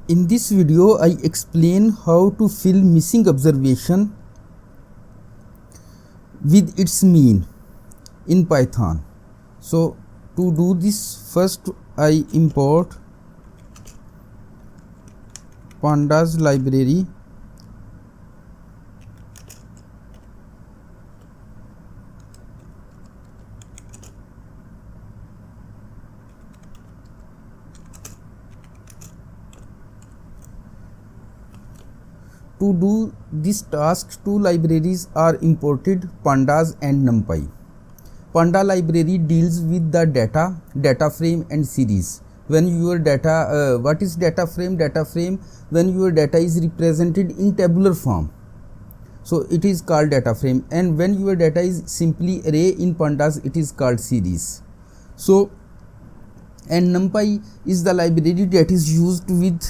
In this video, I explain how to fill missing observation with its mean in Python. So to do this, first I import pandas library. To do this task, two libraries are imported, pandas and numpy. Panda library deals with the data frame and series. When your data, what is data frame? Data frame, when your data is represented in tabular form, so it is called data frame, and when your data is simply array in pandas, it is called series. So, and numpy is the library that is used with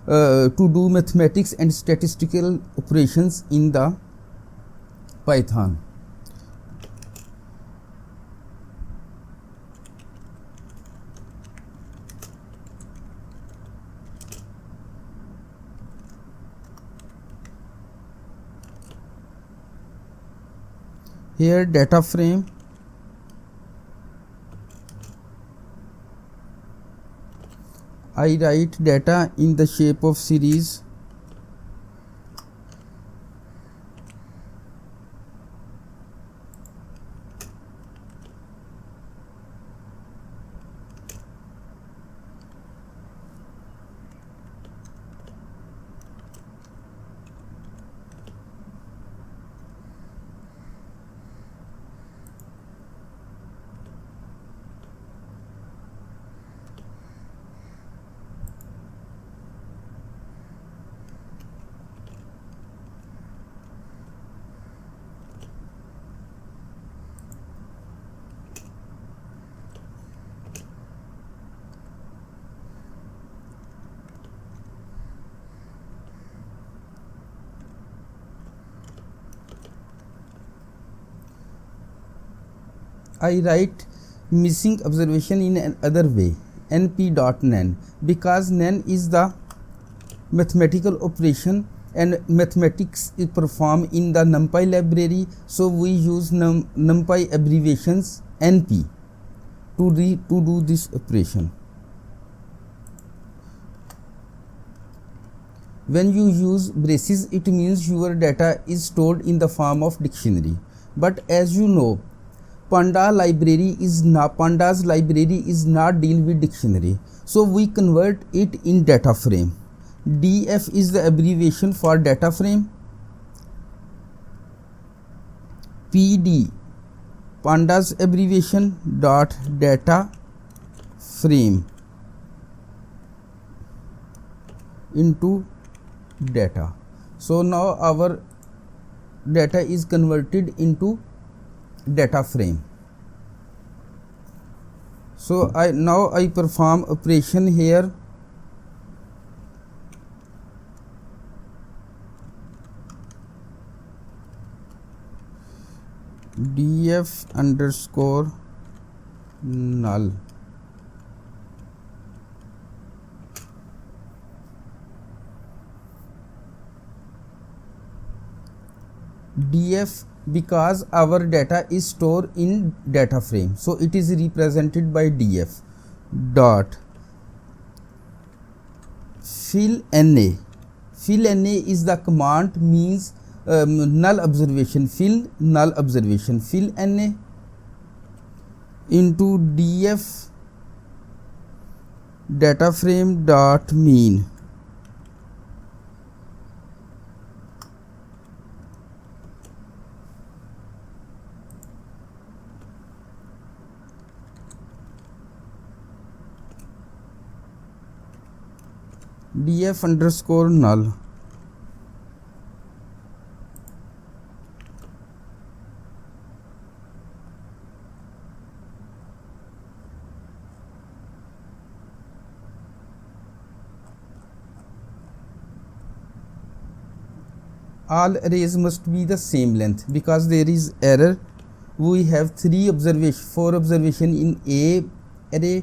to do mathematics and statistical operations in the Python. Here data frame, I write data in the shape of series. I write missing observation in another way, np.nan, because nan is the mathematical operation and mathematics is performed in the numpy library, so we use numpy abbreviations np to do this operation. When you use braces, it means your data is stored in the form of dictionary, but as you know, pandas library is not deal with dictionary, so we convert it in data frame. df is the abbreviation for data frame. pd, pandas abbreviation, dot data frame into data. So now our data is converted into data frame. So now I perform operation here. df underscore null. df, because our data is stored in data frame, so it is represented by df dot fill na. Fill na is the command, means null observation, fill null observation, fill na into df data frame dot mean. df underscore null. All arrays must be the same length, because there is error. We have 4 observation in A array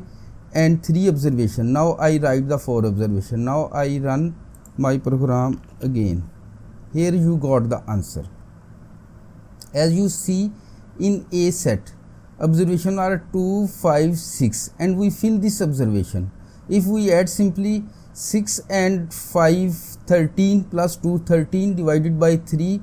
and 3 observation. Now I write the 4 observation. Now I run my program again. Here you got the answer. As you see, in A set, observation are 2, 5, 6, and we fill this observation. If we add simply 6 and 5, 13 plus 2, 13 divided by 3,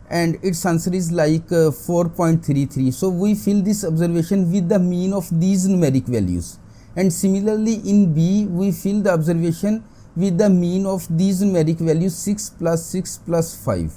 and its answer is like 4.33. So we fill this observation with the mean of these numeric values. And similarly in B, we fill the observation with the mean of these numeric values, 6 plus 6 plus 5.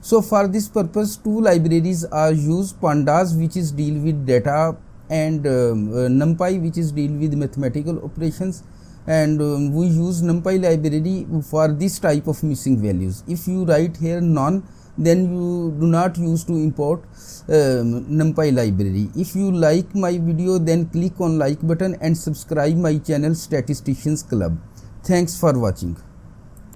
So for this purpose, two libraries are used: pandas, which is deal with data, and numpy, which is deal with mathematical operations. And we use numpy library for this type of missing values. If you write here none, then you do not use to import numpy library. If you like my video, then click on like button and subscribe my channel Statisticians Club. Thanks for watching.